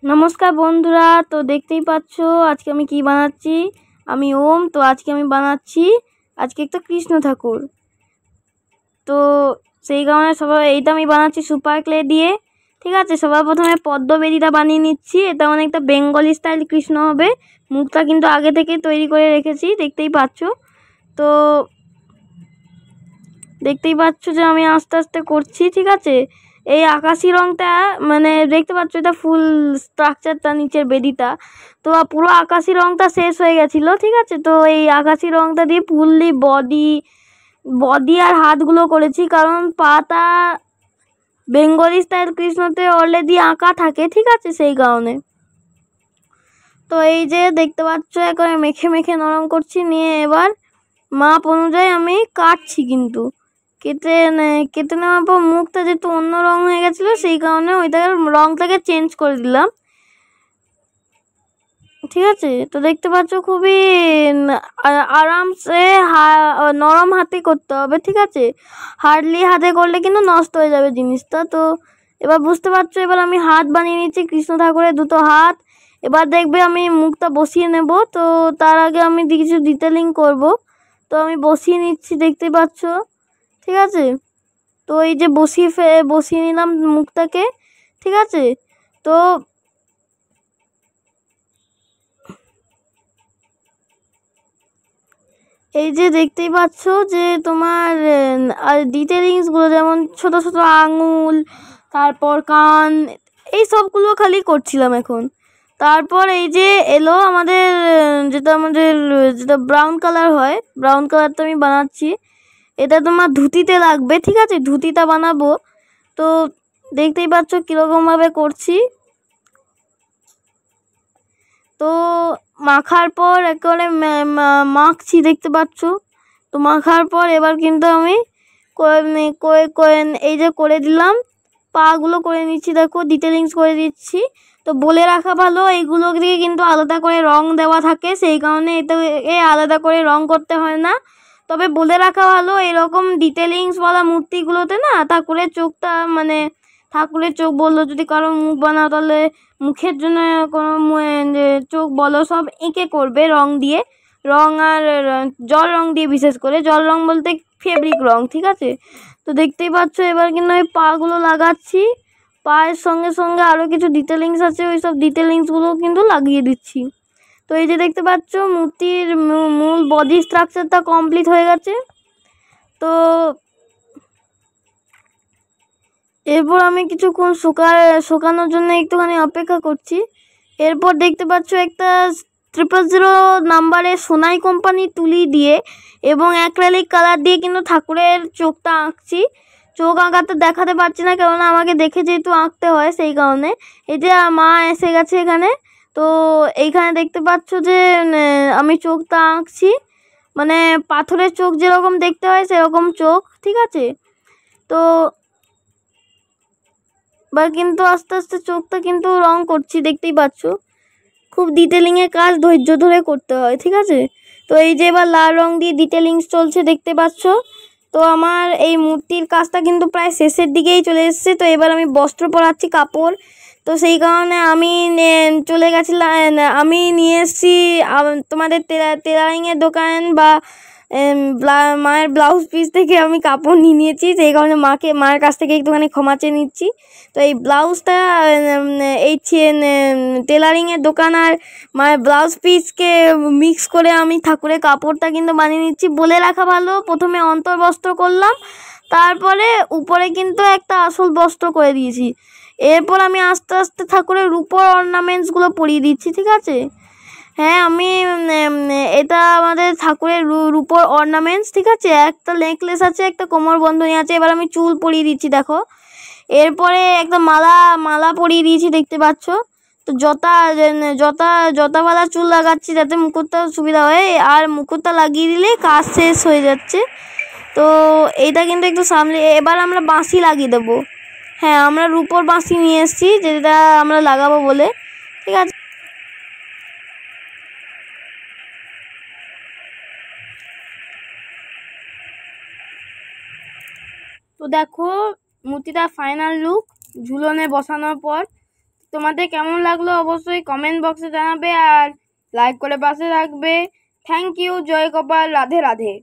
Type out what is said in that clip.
নমস্কার বন্ধুরা, তো দেখতেই পাচ্ছ আজকে আমি কি বানাচ্ছি। আমি ওম। তো আজকে আমি বানাচ্ছি একটা কৃষ্ণ ঠাকুর। তো সেই কারণে এইটা আমি বানাচ্ছি সুপার ক্লে দিয়ে। ঠিক আছে, সবার প্রথমে পদ্মবেদীটা বানিয়ে নিচ্ছি। এটা অনেকটা বেঙ্গলি স্টাইল কৃষ্ণ হবে। মুখটা কিন্তু আগে থেকে তৈরি করে রেখেছি, দেখতেই পাচ্ছ। তো দেখতেই পাচ্ছ যে আমি আস্তে আস্তে করছি। ঠিক আছে, এই আকাশি রংটা মানে দেখতে পাচ্ছ, এটা ফুল স্ট্রাকচারটা নিচের বেদিটা। তো পুরো আকাশি রংটা শেষ হয়ে গেছিলো। ঠিক আছে, তো এই আকাশি রংটা দিয়ে ফুললি বডি বডি আর হাতগুলো করেছি, কারণ পাটা বেঙ্গলি স্টাইল কৃষ্ণতে অলরেডি আঁকা থাকে। ঠিক আছে, সেই কারণে। তো এই যে দেখতে পাচ্ছ একেবারে মেখে মেখে নরম করছি, নিয়ে এবার মাপ অনুযায়ী আমি কাটছি। কিন্তু কেটে নেওয়ার পর মুখটা যেহেতু অন্য রং হয়ে গেছিলো, সেই কারণে ওইটাকে রংটাকে চেঞ্জ করে দিলাম। ঠিক আছে, তো দেখতে পাচ্ছ খুবই আরামসে নরম হাতে করতে হবে। ঠিক আছে, হার্ডলি হাতে করলে কিন্তু নষ্ট হয়ে যাবে জিনিসটা। তো এবার বুঝতে পারছো, এবার আমি হাত বানিয়ে নিচ্ছি, কৃষ্ণ ঠাকুরের দুটো হাত। এবার দেখবে আমি মুখটা বসিয়ে নেব। তো তার আগে আমি কিছু ডিটেলিং করব। তো আমি বসিয়ে নিচ্ছি, দেখতে পাচ্ছ। ঠিক আছে, তো এই যে বসিয়ে নিলাম মুখটাকে। ঠিক আছে, তো এই যে দেখতেই পাচ্ছ যে তোমার ডিটেলিংসগুলো, যেমন ছোট ছোট আঙুল, তারপর কান, এই সবগুলো খালি করছিলাম এখন। তারপর এই যে এলো আমাদের যেটা ব্রাউন কালার হয়, ব্রাউন কালারটা আমি বানাচ্ছি। এটা তোমার ধুতিতে লাগবে। ঠিক আছে, ধুতিটা বানাবো। তো দেখতেই পাচ্ছ কীরকমভাবে করছি। তো মাখার পর একেবারে মাখছি, দেখতে পাচ্ছ। তো মাখার পর এবার কিন্তু আমি এই যে করে দিলাম, পাগুলো করে নিচ্ছি। দেখো, ডিটেলিংস করে দিচ্ছি। তো বলে রাখা ভালো, এইগুলো দিয়ে কিন্তু আলাদা করে রং দেওয়া থাকে, সেই কারণে এটাকে আলাদা করে রং করতে হয় না। তবে বলে রাখা ভালো, এরকম ডিটেলিংসওয়ালা মূর্তিগুলোতে না ঠাকুরের চোখটা ঠাকুরের চোখ বললো, যদি কারো মুখ বানাও তাহলে মুখের জন্য কোনো চোখ বলো, সব এঁকে করবে রং দিয়ে। রং আর জল রং দিয়ে, বিশেষ করে জল রং বলতে ফেব্রিক রং। ঠিক আছে, তো দেখতেই পাচ্ছ এবার কিন্তু আমি পাগুলো লাগাচ্ছি। পায়ের সঙ্গে সঙ্গে আরও কিছু ডিটেলিংস আছে, ওই সব ডিটেলিংসগুলো কিন্তু লাগিয়ে দিচ্ছি। তো এই যে দেখতে পাচ্ছ মূর্তির মূল বডি স্ট্রাকচারটা কমপ্লিট হয়ে গেছে। তো এরপর আমি কিছুক্ষণ শুকানোর জন্য একটুখানি অপেক্ষা করছি। এরপর দেখতে পাচ্ছ একটা 000 নাম্বারের সোনাই কোম্পানির তুলি দিয়ে এবং অ্যাক্রিলিক কালার দিয়ে কিন্তু ঠাকুরের চোখটা আঁকছি। চোখ আঁকাতে দেখাতে পারছি না, কেননা আমাকে দেখে যেহেতু আঁকতে হয়, সেই কারণে। এই যে মা এসে গেছে এখানে। তো এইখানে দেখতে পাচ্ছ যে আমি চোখটা আঁকছি, মানে পাথরের চোখ যেরকম দেখতে হয় সেরকম চোখ। ঠিক আছে, তো বা কিন্তু আস্তে আস্তে চোখটা কিন্তু রং করছি, দেখতেই পাচ্ছ। খুব ডিটেলিংয়ের কাজ ধৈর্য ধরে করতে হয়। ঠিক আছে, তো এই যে এবার লাল রং দিয়ে ডিটেলিংস চলছে, দেখতে পাচ্ছ। তো আমার এই মূর্তির কাজটা কিন্তু প্রায় শেষের দিকেই চলে এসেছে। তো এবার আমি বস্ত্র পরাচ্ছি, কাপড়। তো সেই কারণে আমি চলে গেছিলাম, আমি নিয়ে এসেছি তোমাদের টেলারিংয়ের দোকান বা মায়ের ব্লাউজ পিস থেকে আমি কাপড় নিয়ে নিয়েছি, সেই কারণে মায়ের কাছ থেকে একটুখানি ক্ষমা চেয়ে নিচ্ছি। তো এই ব্লাউজটা এই টেলারিংয়ের দোকান আর মায়ের ব্লাউজ পিসকে মিক্স করে আমি ঠাকুরের কাপড়টা কিন্তু বানিয়ে নিচ্ছি। বলে রাখা ভালো, প্রথমে অন্তর্বস্ত্র করলাম, তারপরে উপরে কিন্তু একটা আসল বস্ত্র করে দিয়েছি। এরপর আমি আস্তে আস্তে ঠাকুরের রূপোর অর্নামেন্টসগুলো পরিয়ে দিচ্ছি। ঠিক আছে, হ্যাঁ, আমি এটা আমাদের ঠাকুরের রূপোর অর্নামেন্টস। ঠিক আছে, একটা নেকলেস আছে, একটা কোমর বন্ধনী আছে। এবার আমি চুল পরিয়ে দিচ্ছি, দেখো। এরপরে একটা মালা পরিয়ে দিয়েছি, দেখতে পাচ্ছ। তো জটাওয়ালা চুল লাগাচ্ছি, যাতে মুকুটটা সুবিধা হয়, আর মুকুটটা লাগিয়ে দিলে কাজ শেষ হয়ে যাচ্ছে। তো এইটা কিন্তু একটু সামনে। এবার আমরা বাঁশি লাগিয়ে দেবো। হ্যাঁ, আমরা রূপোর বাঁশি নিয়ে এসেছি, যেটা আমরা লাগাবো বলে। ঠিক আছে, তো দেখো মূর্তিটা ফাইনাল লুক ঝুলনে বসানোর পর। তোমাদের কেমন লাগলো অবশ্যই কমেন্ট বক্সে জানাবে আর লাইক করে পাশে রাখবে। Thank you. জয় গোপাল। রাধে রাধে।